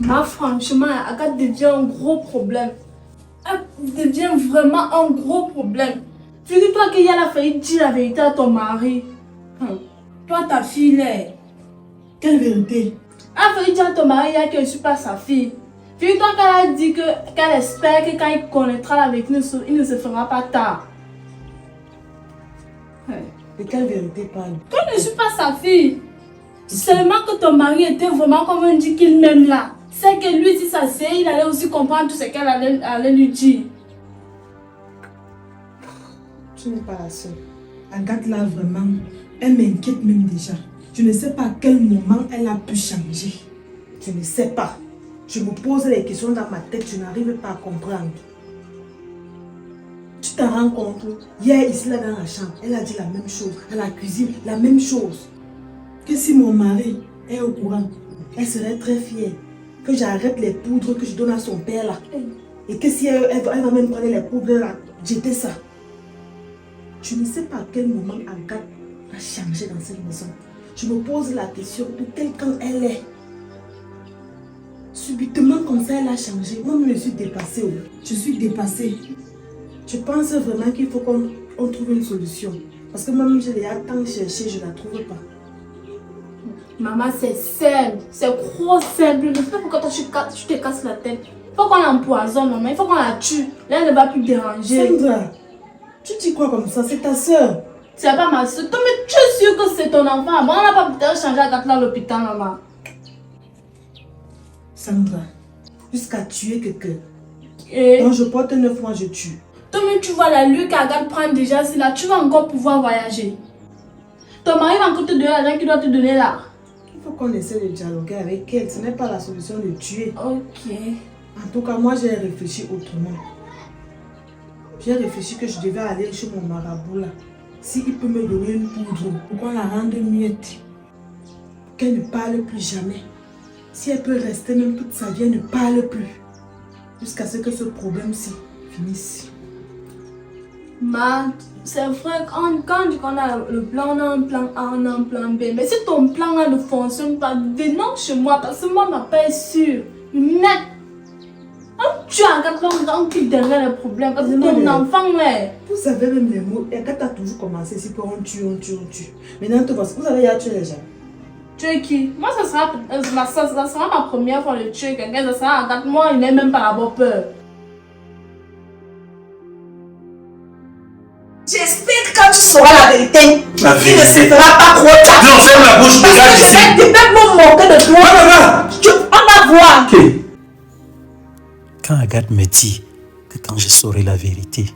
Ma franchement, Agathe devient un gros problème. Elle devient vraiment un gros problème. Figure-toi qu'il y a failli dire la vérité à ton mari. Toi, ta fille, là. Quelle vérité? Elle a failli dire à ton mari que je ne suis pas sa fille. Figure-toi qu'elle a dit qu'elle espère que quand il connaîtra la vérité, il ne se fera pas tard. De quelle vérité parle? Que je ne suis pas sa fille. Seulement que ton mari était vraiment comme on dit qu'il m'aime là. C'est que lui, si ça sait, il allait aussi comprendre tout ce qu'elle allait lui dire. Tu n'es pas la seule. Agathe là vraiment, elle m'inquiète même déjà. Je ne sais pas à quel moment elle a pu changer. Je ne sais pas. Je me pose les questions dans ma tête, je n'arrive pas à comprendre. Tu t'en rends compte? Hier, ici, là, dans la chambre, elle a dit la même chose. À la cuisine, la même chose. Que si mon mari est au courant, elle serait très fière. Que j'arrête les poudres que je donne à son père là. Et que si elle va même prendre les poudres là, jeter ça. Je ne sais pas à quel moment Agathe a changé dans cette maison. Je me pose la question de quel camp elle est. Subitement comme ça, elle a changé. Moi, je me suis dépassée. Je suis dépassée. Je pense vraiment qu'il faut qu'on trouve une solution. Parce que moi-même, je l'ai tant cherché, je ne la trouve pas. Maman, c'est simple. C'est trop simple. Je ne sais pas pourquoi toi, tu te casses la tête. Il faut qu'on l'empoisonne, maman. Il faut qu'on la tue. Là, elle ne va plus déranger. Sandra, tu dis quoi comme ça? C'est ta soeur. C'est pas ma soeur. Toi, mais tu es sûre que c'est ton enfant. Moi, on n'a pas peut-être changé la carte là à l'hôpital, maman. Sandra, jusqu'à tuer quelqu'un. Et Quand je porte 9 mois, je tue. toi, mais tu vois la lue qu'Agathe prend déjà, c'est là, tu vas encore pouvoir voyager. Ton mari va encore te donner l'argent qu'il doit te donner là. Il faut qu'on essaie de dialoguer avec elle. Ce n'est pas la solution de tuer. Ok. En tout cas, moi, j'ai réfléchi autrement. J'ai réfléchi que je devais aller chez mon marabout là. S'il peut me donner une poudre pour qu'on la rende muette. Qu'elle ne parle plus jamais. Si elle peut rester même toute sa vie, elle ne parle plus. Jusqu'à ce que ce problème-ci finisse. Ma, c'est vrai, quand on dit qu'on a le plan, on a un plan A, on a un plan B. Mais si ton plan A ne fonctionne pas, venons chez moi parce que moi, ma paix est sûre. Net. Tu as un qui derrière le problème. Parce que ton enfant là. Vous savez même les mots. Et quand tu as toujours commencé ici, on tue. Maintenant, vous avez déjà tué les gens. Tuer qui? Moi, ça sera ma première fois de tuer quelqu'un. Ça sera en 4 mois, il n'est même pas avoir peur. J'espère que quand tu sauras la vérité, La il vérité. ne se fera pas trop tard. Non, ferme la bouche, Parce dégage que ici. je vais même me moquer de toi. Maman. On va voir. Ok. Quand Agathe me dit que quand je saurai la vérité,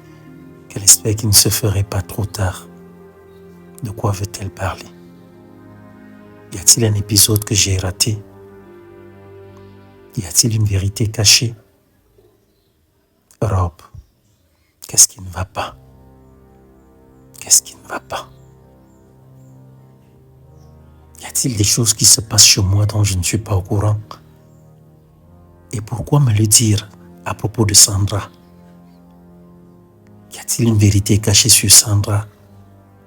qu'elle espère qu'il ne se ferait pas trop tard, de quoi veut-elle parler? Y a-t-il un épisode que j'ai raté? Y a-t-il une vérité cachée? Rob, qu'est-ce qui ne va pas? Qu'est-ce qui ne va pas? Y a-t-il des choses qui se passent chez moi dont je ne suis pas au courant? Et pourquoi me le dire à propos de Sandra? Y a-t-il une vérité cachée sur Sandra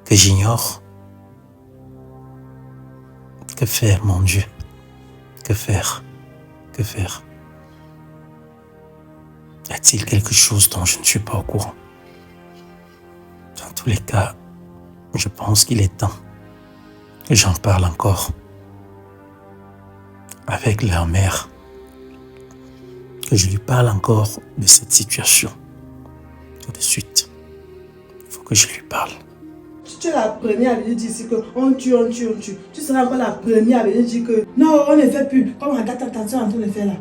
que j'ignore? Que faire, mon Dieu? Que faire? Que faire? Y a-t-il quelque chose dont je ne suis pas au courant? Dans tous les cas, je pense qu'il est temps que j'en parle encore avec leur mère, que je lui parle encore de cette situation. Tout de suite, il faut que je lui parle. Tu es la première à venir dire ici qu'on tue. Tu seras encore la première à venir dire que non, on ne fait plus. Comme Agathe, attention à tout le faire là.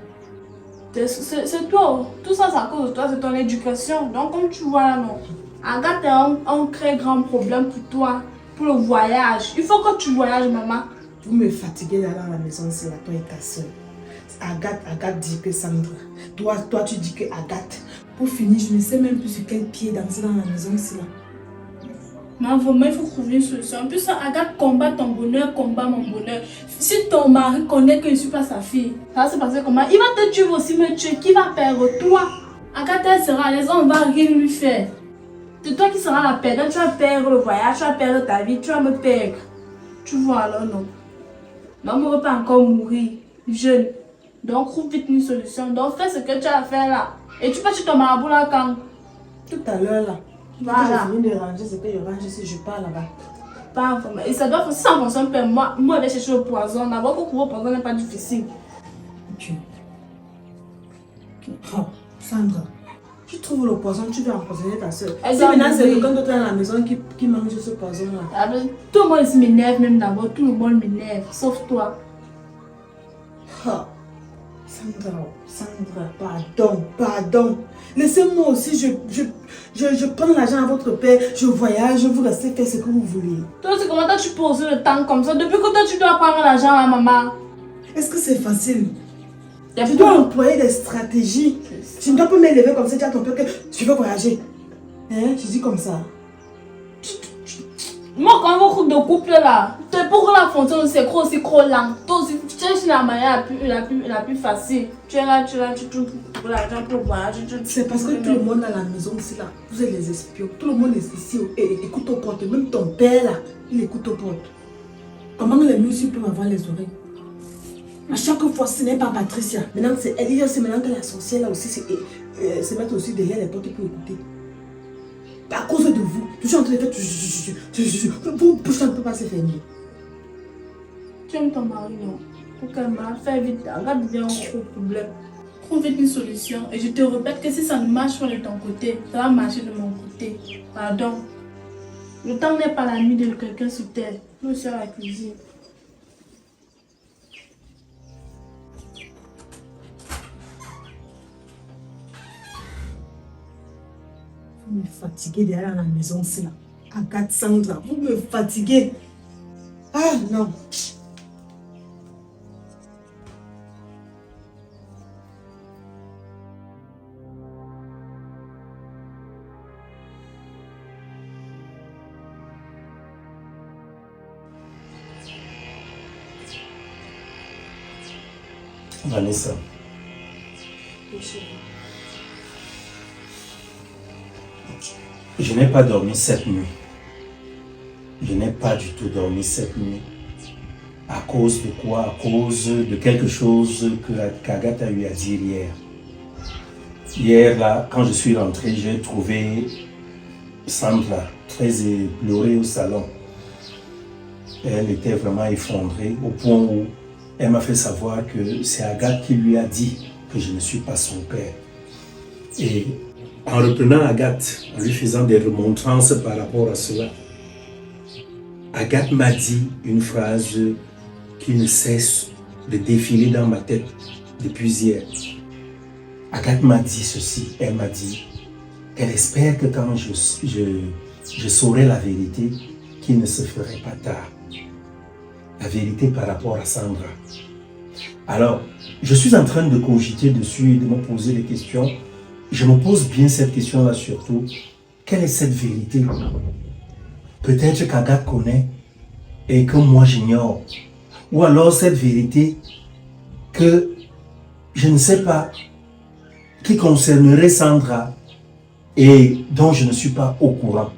C'est toi. Tout ça, c'est à cause de toi, c'est ton éducation. Donc, comme tu vois là, non. Agathe est un très grand problème pour toi, pour le voyage. Il faut que tu voyages, maman. Vous me fatiguez là dans la maison, c'est là, toi et ta soeur. Agathe dit que Sandra. Toi, tu dis que Agathe. Pour finir, je ne sais même plus sur quel pied danser dans la maison, c'est là. Mais vraiment, il faut trouver une solution. En plus, Agathe combat ton bonheur, combat mon bonheur. Si ton mari connaît que je ne suis pas sa fille, ça va se passer comment? Il va te tuer aussi, me tuer. Qui va perdre? Toi. Agathe, elle sera à l'aise, on ne va rien lui faire. C'est toi qui seras la perdante. Tu vas perdre le voyage, tu vas perdre ta vie, tu vas me perdre. Tu vois alors, non? Maman ne veut pas encore mourir jeune. Donc, trouve vite une solution. Donc, fais ce que tu as à faire là. Et tu peux chez ton marabout là quand? Tout à l'heure là. Voilà. J'ai fini de ranger ce que je range si je pars là-bas. Pas vraiment. Et ça doit, si ça fonctionne pas, moi, je vais chercher le poison. D'abord, pour trouver le poison n'est pas difficile. Ok. Oh, Sandra, tu trouves le poison, tu vas empoisonner ta soeur. Elle Si doit maintenant c'est mourir. quelqu'un d'autre à la maison qui mange ce poison là. Ah ben, tout le monde ici m'énerve même d'abord. Tout le monde m'énerve, sauf toi. Oh. Sandra, pardon. Laissez-moi aussi, je prends l'argent à votre père, je voyage, vous restez faire ce que vous voulez. Toi aussi, comment tu peux poser le temps comme ça? Depuis que toi, tu dois prendre l'argent à maman. Est-ce que c'est facile? Y a Tu plus dois de- employer des stratégies. Tu ne dois pas m'élever comme ça, tu as ton père que tu veux voyager. Hein? Je dis comme ça. Moi, quand vous couple de couple là, c'est pour que la fonction c'est aussi trop lent. Toi aussi, tu cherches la manière la plus facile. Tu es là, tu trouves l'argent pour voyager. C'est parce que tout le monde à la maison ici là, vous êtes les espions. Tout le monde est ici et écoute aux portes. Même ton père là, il écoute aux portes. Comment les musiques peuvent avoir les oreilles? À chaque fois, ce n'est pas Patricia. Maintenant, c'est elle. C'est maintenant que la sorcière là aussi se met aussi derrière les portes pour écouter. À cause de vous, je suis en train de faire. Vous ne peut pas se fermer. Tu aimes ton mari, non? Pour qu'elle m'a fait vite, regarde bien au problème. Trouve vite une solution. Et je te répète que si ça ne marche pas de ton côté, ça va marcher de mon côté. Pardon. Le temps n'est pas la nuit de quelqu'un sur terre. Nous sommes à la cuisine. Vous me fatiguez derrière la maison, c'est là. Agathe, Sandra, vous me fatiguez. Ah non. Vanessa, je n'ai pas dormi cette nuit. Je n'ai pas du tout dormi cette nuit. À cause de quoi? À cause de quelque chose qu'Agathe a eu à dire hier. Hier, là, quand je suis rentré, j'ai trouvé Sandra très éplorée au salon. Elle était vraiment effondrée au point où elle m'a fait savoir que c'est Agathe qui lui a dit que je ne suis pas son père. Et en reprenant Agathe, en lui faisant des remontrances par rapport à cela, Agathe m'a dit une phrase qui ne cesse de défiler dans ma tête depuis hier. Agathe m'a dit ceci, elle m'a dit qu'elle espère que quand je saurai la vérité, qu'il ne se ferait pas tard. La vérité par rapport à Sandra. Alors, je suis en train de cogiter dessus et de me poser des questions. Je me pose bien cette question-là surtout. Quelle est cette vérité? Peut-être qu'Agathe connaît et que moi j'ignore. Ou alors cette vérité que je ne sais pas, qui concernerait Sandra et dont je ne suis pas au courant.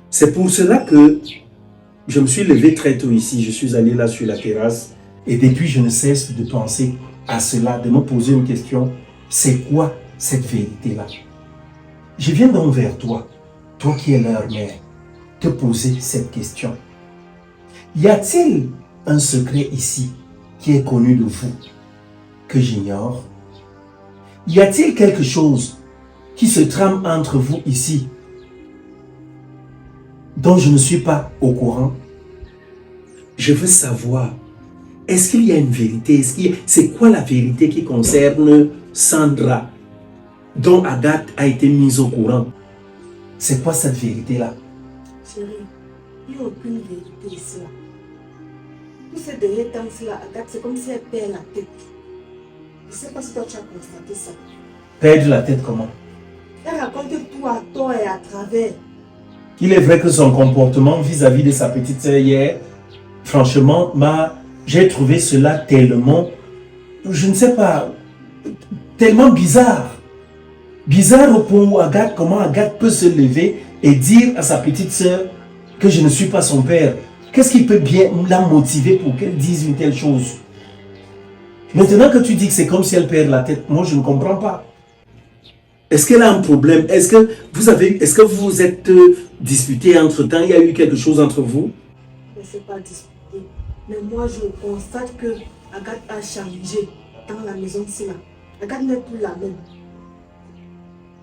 C'est pour cela que je me suis levé très tôt ici. Je suis allé là sur la terrasse et depuis je ne cesse de penser à cela, de me poser une question. C'est quoi cette vérité-là? Je viens donc vers toi, toi qui es leur mère, te poser cette question. Y a-t-il un secret ici qui est connu de vous, que j'ignore? Y a-t-il quelque chose qui se trame entre vous ici, dont je ne suis pas au courant? Je veux savoir, est-ce qu'il y a une vérité? C'est quoi la vérité qui concerne Sandra, dont Agathe a été mise au courant? C'est quoi cette vérité-là? Chérie, il n'y a aucune vérité ici là. Tous ces derniers temps là, Agathe, c'est comme si elle perd la tête. Je ne sais pas si toi tu as constaté ça. Perdre la tête comment? Elle raconte tout à tort et à travers. Il est vrai que son comportement vis-à-vis de sa petite sœur hier, franchement, j'ai trouvé cela tellement, je ne sais pas, tellement bizarre. Bizarre au point où comment Agathe peut se lever et dire à sa petite sœur que je ne suis pas son père. Qu'est-ce qui peut bien la motiver pour qu'elle dise une telle chose? Maintenant que tu dis que c'est comme si elle perd la tête, moi je ne comprends pas. Est-ce qu'elle a un problème? Est-ce que vous vous êtes disputé entre-temps? Il y a eu quelque chose entre vous? Je ne sais pas discuter. Mais moi, je constate que Agathe a changé dans la maison ici là. Agathe n'est plus la même.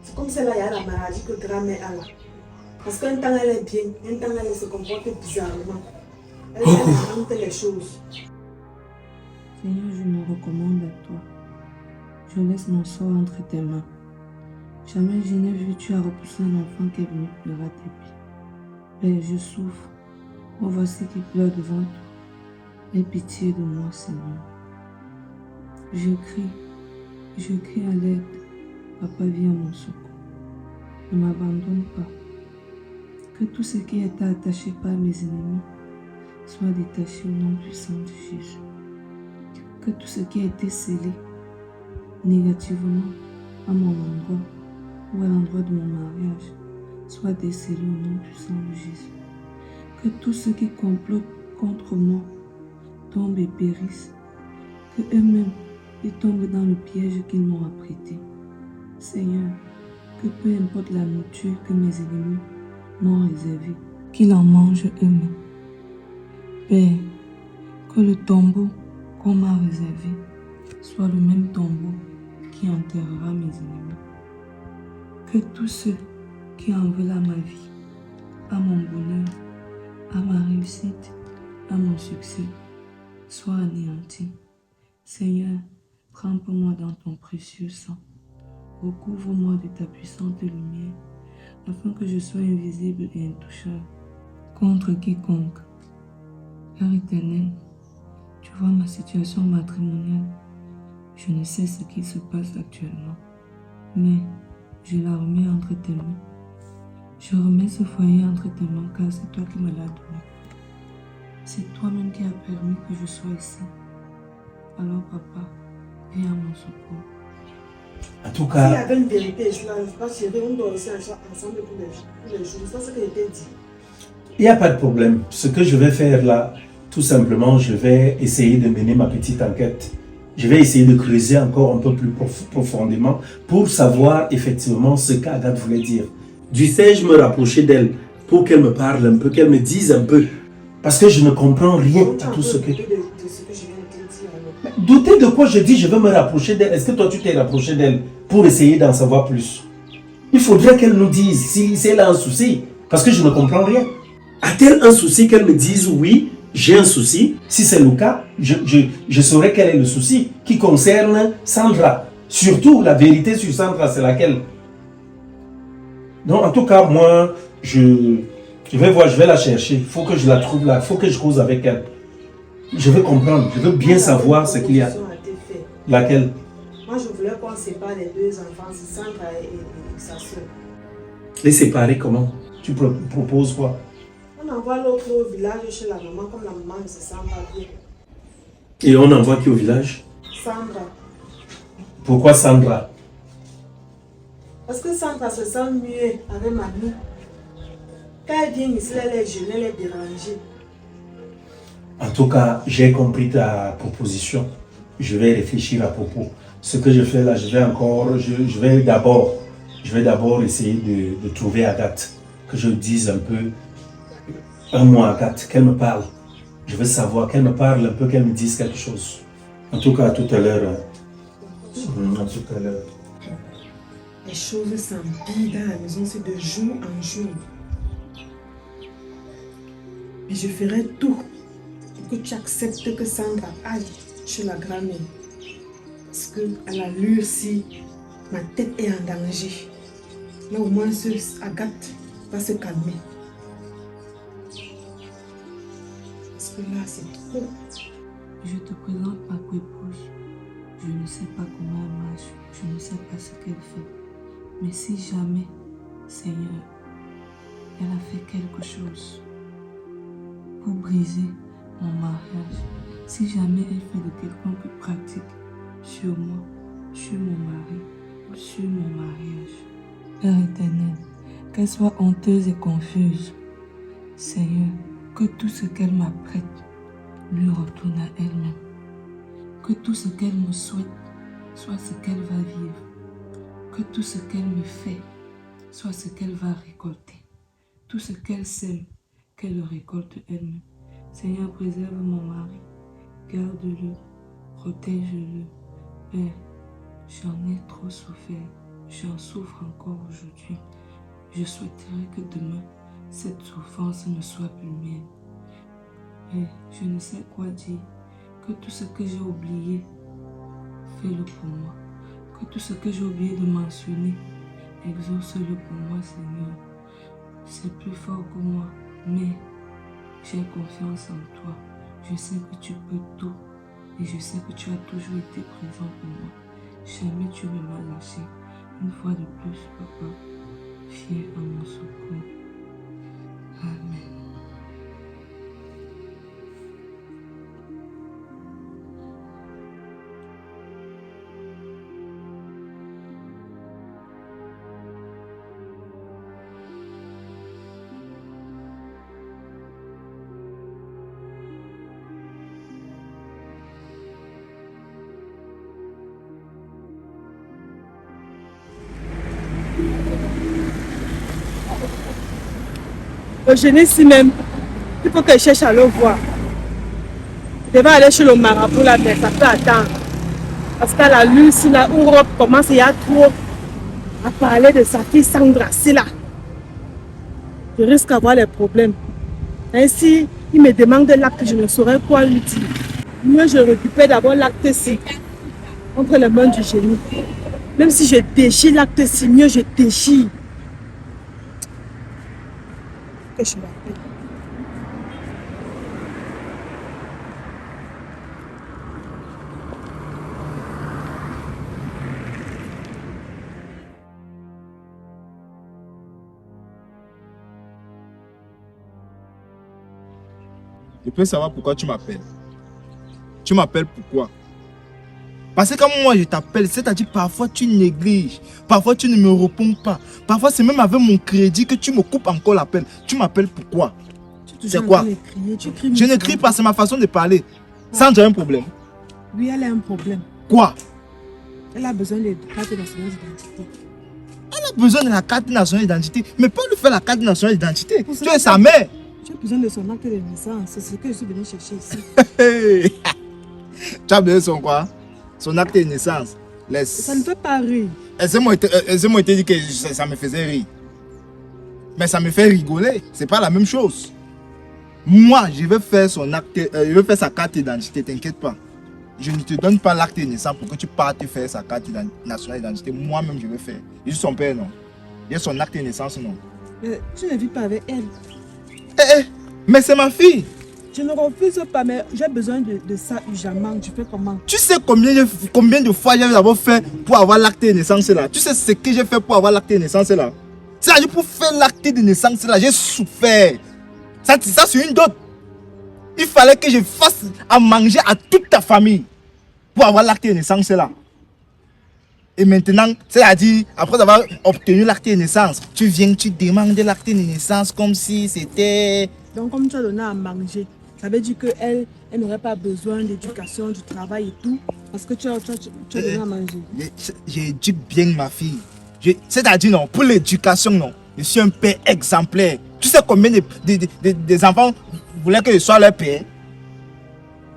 C'est comme celle-là, il y a la maladie que grand-mère a là. Parce qu'un temps elle est bien, un temps elle se comporte bizarrement. Elle invente les choses. Seigneur, je me recommande à toi. Je laisse mon sort entre tes mains. Jamais je n'ai vu tu as repoussé un enfant qui est venu pleurer à tes pieds. Père, je souffre. Me voici qui pleure devant toi. Aie pitié de moi, Seigneur. Je crie à l'aide. Papa, viens à mon secours. Ne m'abandonne pas. Que tout ce qui est attaché par mes ennemis soit détaché au nom puissant de Jésus. Que tout ce qui a été scellé négativement à mon endroit ou à l'endroit de mon mariage soit décellé au nom puissant de Jésus. Que tout ce qui complote contre moi tombe et périsse. Que eux-mêmes ils tombent dans le piège qu'ils m'ont apprêté. Seigneur, que peu importe la nourriture que mes ennemis m'ont réservée, qu'ils en mangent eux-mêmes. Père, que le tombeau qu'on m'a réservé soit le même tombeau qui enterrera mes ennemis. Que tous ceux qui en veulent à ma vie, à mon bonheur, à ma réussite, à mon succès, soient anéantis. Seigneur, trempe-moi dans ton précieux sang. Recouvre-moi de ta puissante lumière, afin que je sois invisible et intouchable contre quiconque. Père éternel, tu vois ma situation matrimoniale. Je ne sais ce qui se passe actuellement, mais je la remets entre tes mains. Je remets ce foyer entre tes mains car c'est toi qui me l'as donné. C'est toi-même qui as permis que je sois ici. Alors papa, viens à mon secours. En tout S'il y cas, avait une vérité, je ne pas chérie, on doit aussi ensemble pour les jours. C'est ce que j'ai dit. il n'y a pas de problème. Ce que je vais faire là, tout simplement, je vais essayer de mener ma petite enquête. Je vais essayer de creuser encore un peu plus profondément pour savoir effectivement ce qu'Agathe voulait dire. Dussé-je me rapprocher d'elle pour qu'elle me parle un peu, qu'elle me dise un peu? Parce que je ne comprends rien à tout ce que... De ce que je viens de te dire. Alors. Douter de quoi je dis, je veux me rapprocher d'elle. Est-ce que toi tu t'es rapproché d'elle pour essayer d'en savoir plus? Il faudrait qu'elle nous dise si elle a un souci. Parce que je ne comprends rien. A-t-elle un souci qu'elle me dise oui, j'ai un souci? Si c'est le cas, je saurais quel est le souci qui concerne Sandra. Surtout, la vérité sur Sandra, c'est laquelle? Donc, en tout cas, moi, je vais voir, je vais la chercher. Il faut que je la trouve là, il faut que je cause avec elle. Je veux comprendre, je veux bien savoir ce qu'il y a. Laquelle? Moi, je voulais qu'on sépare les deux enfants, c'est Sandra et sa soeur. Les séparer comment? Tu proposes quoi? On envoie l'autre au village chez la maman, comme la maman ne se sent pas bien. Et on envoie qui au village? Sandra. Pourquoi Sandra? Parce que Sandra se sent mieux avec mamie. Quand elle vient ici, elle est jeune, elle est dérangée. En tout cas, j'ai compris ta proposition. Je vais réfléchir à propos. Ce que je fais là, je vais d'abord essayer de trouver Agathe. Que je dise un peu, un mot à Agathe, qu'elle me parle. Je veux savoir, qu'elle me parle un peu, qu'elle me dise quelque chose. En tout cas, à tout à l'heure. À tout à l'heure. Les choses s'empilent dans la maison, c'est de jour en jour. Mais je ferai tout pour que tu acceptes que Sandra aille chez la grand-mère. Parce qu'à l'allure, si ma tête est en danger, là au moins Agathe va se calmer. Parce que là, c'est trop. Je te présente ma épouse. Je ne sais pas comment elle marche, je ne sais pas ce qu'elle fait. Mais si jamais, Seigneur, elle a fait quelque chose pour briser mon mariage, si jamais elle fait de quelconque pratique sur moi, sur mon mari ou sur mon mariage, Père éternel, qu'elle soit honteuse et confuse. Seigneur, que tout ce qu'elle m'apprête lui retourne à elle-même. Que tout ce qu'elle me souhaite soit ce qu'elle va vivre. Que tout ce qu'elle me fait soit ce qu'elle va récolter. Tout ce qu'elle sème, qu'elle le récolte elle-même. Seigneur, préserve mon mari. Garde-le. Protège-le. Père, j'en ai trop souffert. J'en souffre encore aujourd'hui. Je souhaiterais que demain, cette souffrance ne soit plus mienne. Père, je ne sais quoi dire. Que tout ce que j'ai oublié, fais-le pour moi. Que tout ce que j'ai oublié de mentionner, exauce-le pour moi, Seigneur. C'est plus fort que moi, mais j'ai confiance en toi. Je sais que tu peux tout et je sais que tu as toujours été présent pour moi. Jamais tu ne m'as lâché. Une fois de plus, Papa, viens à mon secours. Amen. Eugénie, si même, il faut qu'elle cherche à le voir. Je devais aller chez le marabout là, mais ça peut attendre. Parce qu'à la lune, si la Europe commence, il y a trop à parler de sa fille Sandra, c'est là. Je risque d'avoir des problèmes. Ainsi, il me demande l'acte, je ne saurais quoi lui dire. Mieux, je récupère d'abord l'acte-ci entre les mains du génie. Même si je déchire l'acte-ci, mieux je déchire. Que je m'appelle. Je peux savoir pourquoi tu m'appelles. Tu m'appelles pourquoi? Parce que quand moi je t'appelle, c'est-à-dire parfois tu négliges, parfois tu ne me réponds pas, parfois c'est même avec mon crédit que tu me coupes encore l'appel. Tu m'appelles pourquoi? C'est quoi? Je ne crie pas, c'est ma façon de parler. Sandra a un problème. Oui, elle a un problème. Quoi? Elle a besoin de carte nationale d'identité. Elle a besoin de la carte nationale d'identité, mais pas lui faire la carte nationale d'identité. Tu es sa mère. Tu as besoin de son acte de naissance, c'est ce que je suis venu chercher ici. Tu as besoin de son quoi? Son acte de naissance. Laisse. Ça ne fait pas rire. Elles-moi été dit que ça me faisait rire. Mais ça me fait rigoler. C'est pas la même chose. Moi, je vais faire son acte, je vais faire sa carte d'identité, t'inquiète pas. Je ne te donne pas l'acte de naissance pour que tu partes faire sa carte nationale d'identité. Moi-même, je vais faire. Je suis son père, non. J'ai son acte de naissance, non. Tu ne vis pas avec elle. Mais c'est ma fille. Je ne refuse pas, mais j'ai besoin de ça urgemment. Tu fais comment? Tu sais combien de fois j'ai d'abord fait pour avoir l'acte de naissance là? Tu sais ce que j'ai fait pour avoir l'acte de naissance là? C'est-à-dire pour faire l'acte de naissance là, j'ai souffert. Ça c'est une dot. Il fallait que je fasse à manger à toute ta famille pour avoir l'acte de naissance là. Et maintenant, c'est-à-dire, après avoir obtenu l'acte de naissance, tu viens, tu demandes l'acte de naissance comme si c'était... Donc comme tu as donné à manger, ça veut dire qu'elle n'aurait pas besoin d'éducation, du travail et tout, parce que tu as donné à manger. J'éduque bien ma fille. C'est-à-dire, non, pour l'éducation, non, je suis un père exemplaire. Tu sais combien des enfants voulaient que je sois leur père?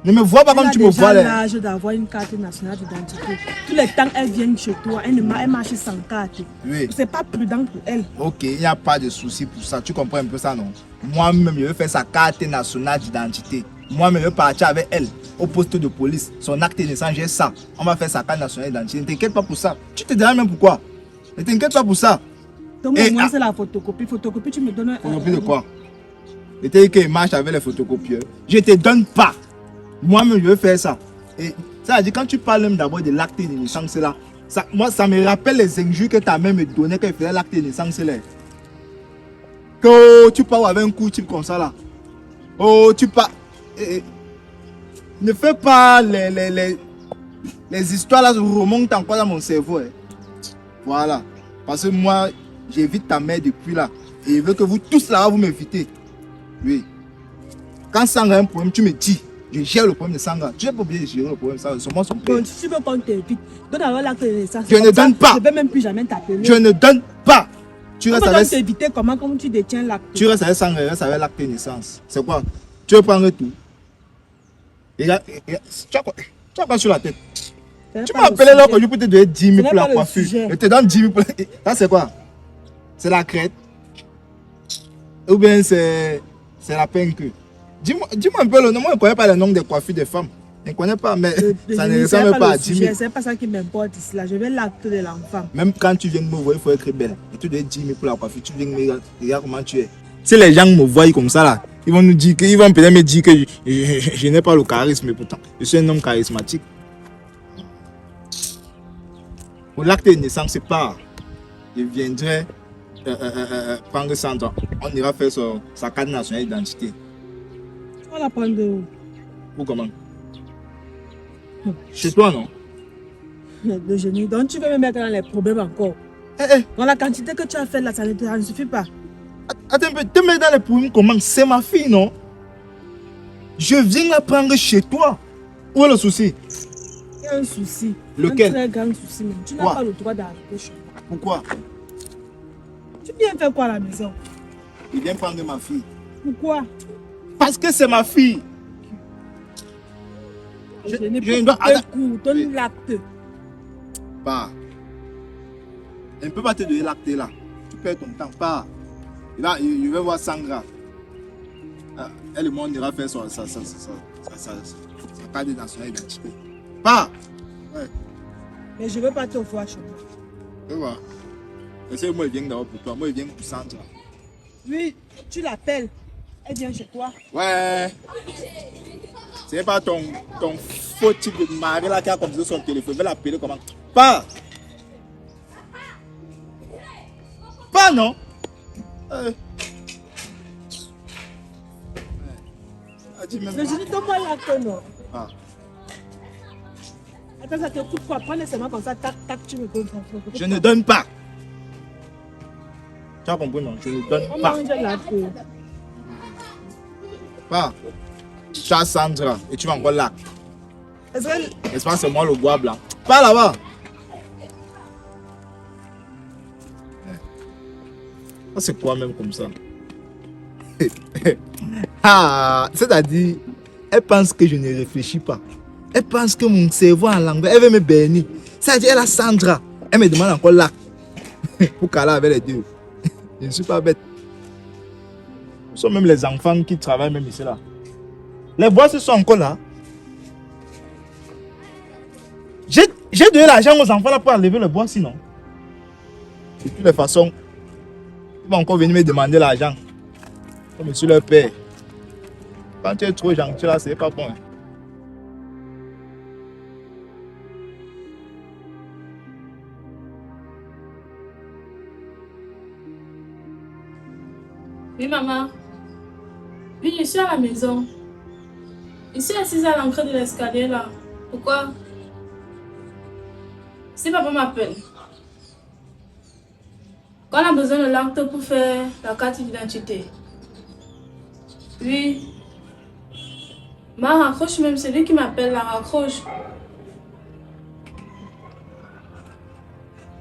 Ne me vois pas comme tu me vois là. Elle a l'âge d'avoir une carte nationale d'identité. Tous les temps, elle vient chez toi, elle marche sans carte. Oui. C'est pas prudent pour elle. Ok, il n'y a pas de souci pour ça. Tu comprends un peu ça, non? Moi-même, je vais faire sa carte nationale d'identité. Moi-même, je vais partir avec elle au poste de police. Son acte de naissance, j'ai ça. On va faire sa carte nationale d'identité. Ne t'inquiète pas pour ça. Tu te diras même pourquoi. Ne t'inquiète pas pour ça. Donc, moi, c'est la photocopie. Photocopie, tu me donnes... Photocopie de quoi? Je t'ai dit qu'il marche avec les photocopieurs. Je ne te donne pas. Moi-même, je vais faire ça. Et ça veut dire, quand tu parles même d'abord de l'acte de naissance là, moi, ça me rappelle les injures que ta mère me donnait quand elle faisait l'acte de naissance là. Que tu parles avec un coup type comme ça là. Oh, tu parles. Ne fais pas les histoires là remontent encore dans mon cerveau. Hein. Voilà. Parce que moi, j'évite ta mère depuis là. Et je veux que vous tous là, vous m'invitez. Oui. Quand ça a un problème, tu me dis. Je gère le problème de Sandra. Tu n'es pas obligé de gérer le problème de Sandra. C'est moi son père. Bon, si tu veux qu'on t'évite, donne alors l'acte de naissance. Je ne donne pas. Je ne vais même plus jamais t'appeler. Je ne donne pas. Tu restes On avec... peut t'éviter comment tu détiens l'acte. Tu restes avec Sandra, reste avec l'acte de naissance. C'est quoi? Tu veux prendre tout? Regarde, tu as quoi sur la tête? Tu m'as appelé là que je peux te donner 10 000 pour la coiffure. Je te donne 10 000 pour... Ça c'est quoi? C'est la crête? Ou bien c'est la peinture? Dis-moi un peu le nom. Moi je ne connais pas le nom des coiffures des femmes. Je ne connais pas, mais ça ne ressemble pas à 10 000. C'est pas ça qui m'importe ici. Là. Je vais l'acte de l'enfant. Même quand tu viens me voir, il faut être belle. Et tu dois 10 000 pour la coiffure. Tu viens me regarder comment tu es. Si les gens me voient comme ça là, ils vont peut-être me dire que je n'ai pas le charisme, mais pourtant, je suis un homme charismatique. Pour l'acte de naissance, c'est pas. Je viendrai prendre Sandra. On ira faire sa carte nationale d'identité. On va la prendre de où? Ou comment? Chez toi, non? Le génie. Donc tu veux me mettre dans les problèmes encore. Dans la quantité que tu as fait là, ça ne suffit pas. Attends un peu, te mettre dans les problèmes comment? C'est ma fille, non? Je viens la prendre chez toi. Où est le souci? Il y a un souci. Lequel? Un très grand souci même. Tu n'as pas le droit d'arriver chez moi. Pourquoi? Tu viens faire quoi à la maison? Il vient prendre ma fille. Pourquoi? Parce que c'est ma fille. Je n'ai pas donne l'acte. Pas. Elle ne peut pas te donner l'acte là. Tu perds ton temps. Pas. Là, il va voir Sandra. Elle et moi, on ira faire sa carte de nationale d'identité. Pas. Ouais. Mais je ne veux pas te voir chez moi. Tu vois. C'est moi, il vient d'abord pour toi. Moi, il vient pour Sandra. Oui, tu l'appelles. Elle vient chez toi. Ouais. C'est pas ton faux type de mari là qui a comme ça son téléphone. Je vais l'appeler comment? Pas. Pas, non? Mais je dis, donne-moi l'acte, non? Ah. Attends, ça te coûte quoi? Prends seulement comme ça, tac, tac, tu me donnes. Je ne donne pas. Tu as compris, non? Je ne donne On pas. mange l'acte. Pas. Tu as Sandra et tu vas encore là. N'est-ce pas, c'est moi le bois blanc. Pas là-bas. Ça, c'est quoi même comme ça? Ah, c'est-à-dire, elle pense que je ne réfléchis pas. Elle pense que mon cerveau en langue, elle veut me bénir. C'est-à-dire, elle a Sandra. Elle me demande encore là. Pour qu'elle avec les deux. Je ne suis pas bête. Ce sont même les enfants qui travaillent même ici là. Les voici sont encore là. J'ai donné l'argent aux enfants là pour enlever le bois sinon. De toutes les façons, ils vont encore venir me demander l'argent. Comme je suis leur père. Quand tu es trop gentil là, c'est pas bon. Oui, maman. Oui, je suis à la maison. Je suis assise à l'entrée de l'escalier là. Pourquoi? Si papa m'appelle. Quand on a besoin de l'acte pour faire la carte d'identité. Oui. Ma raccroche même, c'est lui qui m'appelle, la raccroche.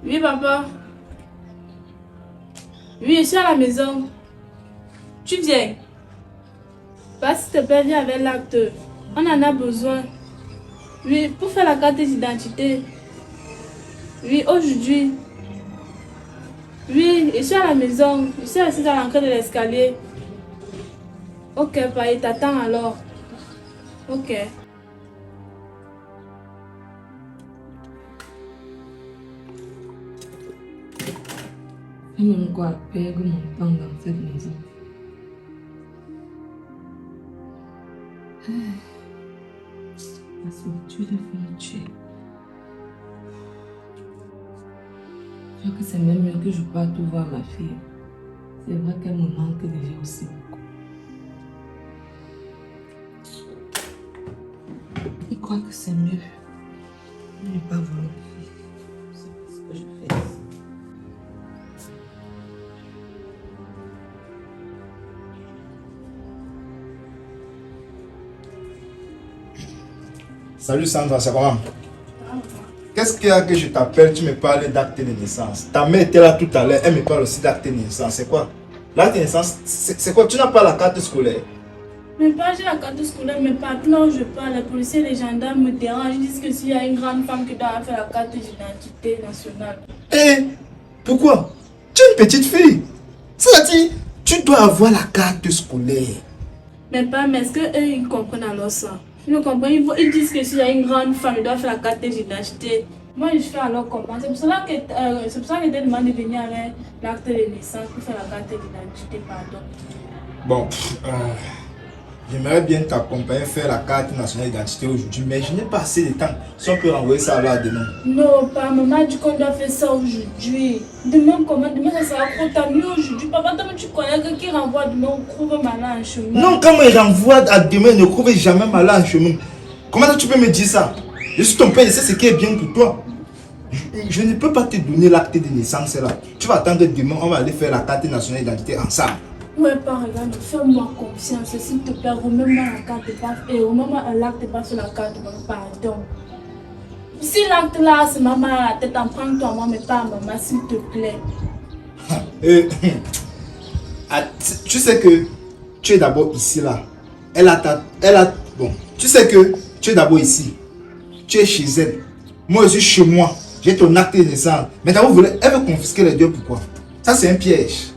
Oui, papa. Oui, je suis à la maison. Tu viens. Bah, s'il te plaît, viens avec l'acte. On en a besoin. Oui, pour faire la carte d'identité. Oui, aujourd'hui. Oui, je suis à la maison. Je suis assise à l'entrée de l'escalier. Ok, papa, il t'attend alors. Ok. Et mon quoi perdre mon temps dans cette maison. La solitude est me tuer. Je crois que c'est même mieux que je parte voir ma fille. C'est vrai qu'elle me manque déjà aussi beaucoup. Je crois que c'est mieux de ne pas voir ma fille. C'est ce que je fais. Salut Sandra, c'est comment? Qu'est-ce qu'il y a que je t'appelle? Tu me parles d'acte de naissance. Ta mère était là tout à l'heure, elle me parle aussi d'acte de naissance. C'est quoi? L'acte de naissance, c'est quoi? Tu n'as pas la carte scolaire? Mais pas, j'ai la carte scolaire, mais partout je parle, les policiers et les gendarmes me dérangent. Ils disent que s'il y a une grande femme qui doit faire la carte d'identité nationale. Eh, pourquoi? Tu es une petite fille. C'est-à-dire, tu dois avoir la carte scolaire. Mais pas, mais est-ce qu'eux, ils comprennent alors ça? Ils ne comprennent pas. Ils disent que s'il y a une grande femme, elle doit faire la carte d'identité. Moi, je fais alors comment? C'est pour ça que je t'ai demandé de venir avec l'acte de naissance pour faire la carte d'identité, pardon. Bon, j'aimerais bien t'accompagner faire la carte nationale d'identité aujourd'hui, mais je n'ai pas assez de temps. Si on peut renvoyer ça là demain. Non, pas maman a dit qu'on doit faire ça aujourd'hui. Demain, comment? Demain, ça sera trop tard. Mieux aujourd'hui. Papa, toi, tu connais que qui renvoie demain, on trouve malin en chemin. Non, quand il renvoie à demain, ne trouve jamais malin en chemin. Comment tu peux me dire ça? Je suis ton père, je sais ce qui est bien pour toi. Je ne peux pas te donner l'acte de naissance là. Tu vas attendre demain, on va aller faire la carte nationale d'identité ensemble. Ouais, pas regarde, fais-moi confiance, s'il te plaît, remets-moi la carte et remets-moi l'acte pas sur la carte, pardon. Si l'acte là, c'est maman à la tête, en prends-toi, moi, mais pas maman, s'il te plaît. Tu sais que tu es d'abord ici là. Bon, tu sais que tu es d'abord ici. Tu es chez elle. Moi, je suis chez moi. J'ai ton acte de naissance. Mais d'abord, elle veut confisquer les deux, pourquoi? Ça, c'est un piège.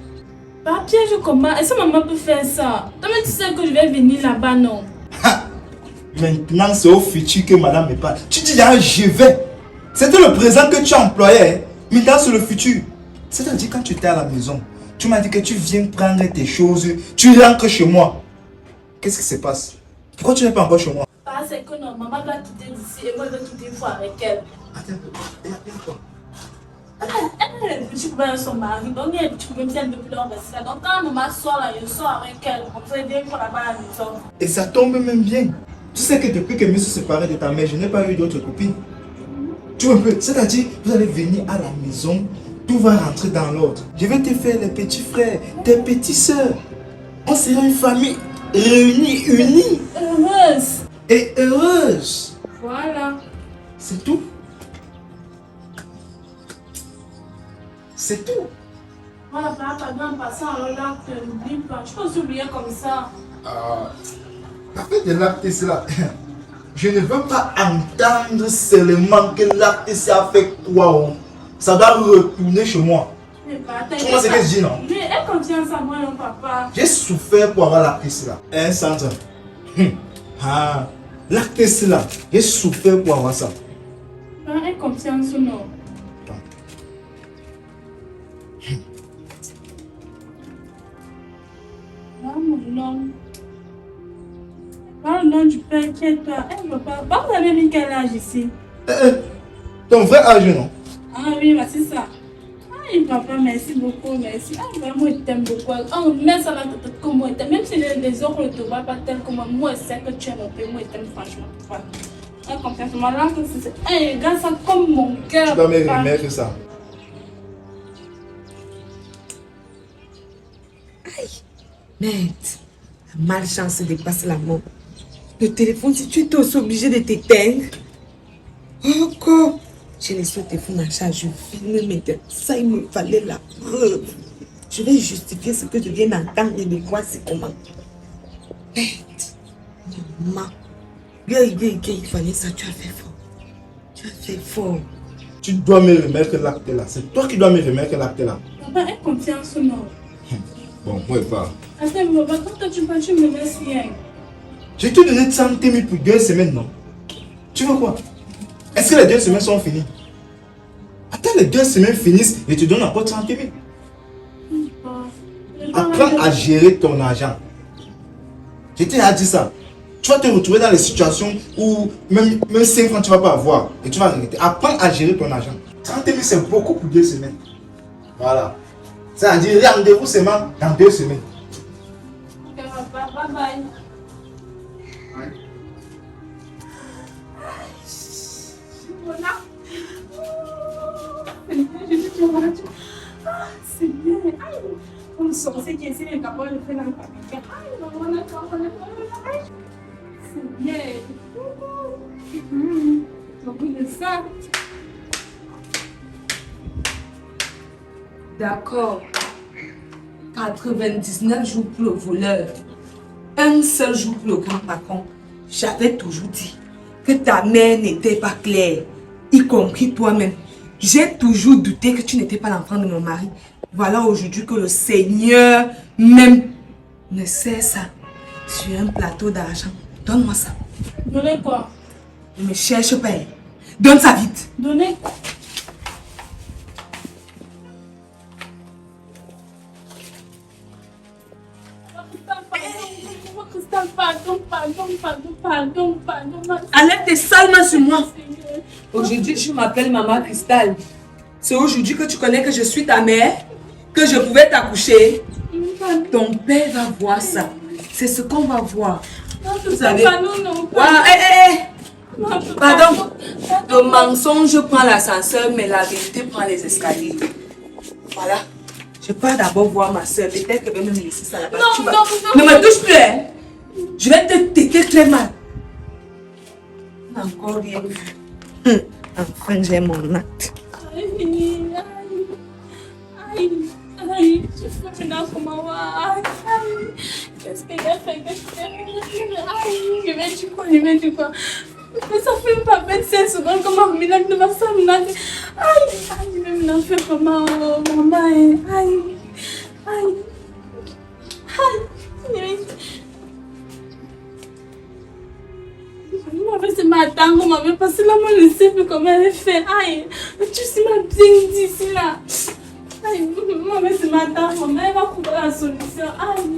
Pas piège comment? Est-ce que maman peut faire ça? Toi, tu sais que je vais venir là-bas, non? Maintenant, c'est au futur que madame me parle. Tu dis, je vais. C'était le présent que tu employais. Maintenant, c'est le futur. C'est-à-dire, quand tu étais à la maison, tu m'as dit que tu viens prendre tes choses. Tu rentres chez moi. Qu'est-ce qui se passe? Pourquoi tu n'es pas encore chez moi? C'est que non, maman doit quitter d'ici et moi je dois quitter une fois avec elle. Attends. Je peux son mari, donc tu peux me dire depuis lors rester là. Donc quand maman sort là, je sors avec elle. Comme ça, elle vient pour là-bas à la maison. Et ça tombe même bien. Tu sais que depuis que je me suis séparé de ta mère, je n'ai pas eu d'autres copines. Tu vois un peu, c'est-à-dire, vous allez venir à la maison, tout va rentrer dans l'ordre. Je vais te faire les petits frères, tes petites soeurs. On sera une famille réunie, unie. Heureuse. Et heureuse. Voilà. C'est tout. C'est tout. Voilà, papa, en passant alors là, n'oublie pas. Tu peux s'oublier comme ça. Après de l'acte, c'est là. Je ne veux pas entendre seulement que l'acte c'est avec toi. Ça doit retourner chez moi. Mais pas, tu vois ce que je dis, non? Mais aie confiance en moi, non, papa. J'ai souffert pour avoir l'acte là. Hein, Sandra? L'acte là. J'ai souffert pour avoir ça. Aie confiance, non? Parle nom du père qui est toi. Papa, vous avez mis quel âge ici? Ton vrai âge, non? Ah oui, bah c'est ça. Ah, papa, merci beaucoup, merci. Ah, vraiment, il t'aime beaucoup. Ah, mais ça va peut-être comme moi. Même si les autres ne te voient pas tel que moi, moi, je sais que tu es mon père. Moi, je t'aime franchement. Ah, confiance, ma langue, c'est. Eh, regarde ça comme mon cœur. Tu dois me remettre ça. Aïe, merde. La malchance dépasse la mort. Le téléphone, si tu étais aussi obligé de t'éteindre. Encore. J'ai laissé le téléphone en charge. Je filme maintenant. Ça, il me fallait la preuve. Je vais justifier ce que je viens d'entendre et de voir c'est comment. Merde. Maman. Il fallait ça. Tu as fait fort. Tu as fait fort. Tu dois me remettre l'acte là. C'est toi qui dois me remettre l'acte là. Papa, aie confiance, non? Bon, moi, pas. Attends, papa, quand tu pars, tu me laisses rien. Je te donné 100 000 pour 2 semaines, non? Tu veux quoi? Est-ce que les 2 semaines sont finies? Attends, les 2 semaines finissent et tu donnes encore 30 000. Apprends à gérer ton argent. Je t'ai dit ça. Tu vas te retrouver dans les situations où même 5 francs tu ne vas pas avoir et tu vas regretter. Apprends à gérer ton argent. 30 000 c'est beaucoup pour 2 semaines. Voilà. C'est-à-dire rendez-vous seulement dans 2 semaines. Ok, papa, bye bye. Voilà. C'est bien. On sort, c'est qui essaie de faire la famille. c'est bien. Beaucoup de ça. D'accord. 99 jours pour le voleur. Un seul jour pour le grand patron. J'avais toujours dit que ta mère n'était pas claire, y compris toi-même. J'ai toujours douté que tu n'étais pas l'enfant de mon mari. Voilà aujourd'hui que le Seigneur même me sert ça sur un plateau d'argent. Donne-moi ça. Donnez quoi? Ne me cherche pas. Donne ça vite. Donnez. Pardon. Enlève tes sales mains sur moi. Aujourd'hui, tu m'appelles Maman Cristal. C'est aujourd'hui que tu connais que je suis ta mère, que je pouvais t'accoucher. Ton père va voir ça. C'est ce qu'on va voir. Vous savez. Pardon. Le mensonge prend l'ascenseur, mais la vérité prend les escaliers. Voilà. Je pars d'abord voir ma soeur. Peut-être qu'elle va me laisser ça là-bas. Ne me touche plus. Hein. Je vais te téter très mal. Encore rien vu. Enfin, j'ai mon acte. Aïe, je fais maintenant comment va. Qu'est-ce qu'il a fait? Aïe, je vais dire quoi? Mais ça fait pas 25 secondes comment Milan ne va s'amener. Aïe, je vais maintenant faire comment, maman. Aïe. C'est ma tante, on m'avait passé la main, ne sait plus comment elle fait. Aïe, tu sais, ma bien dit ici là. Aïe, maman, c'est ma tante, maman, elle va trouver la solution. Aïe.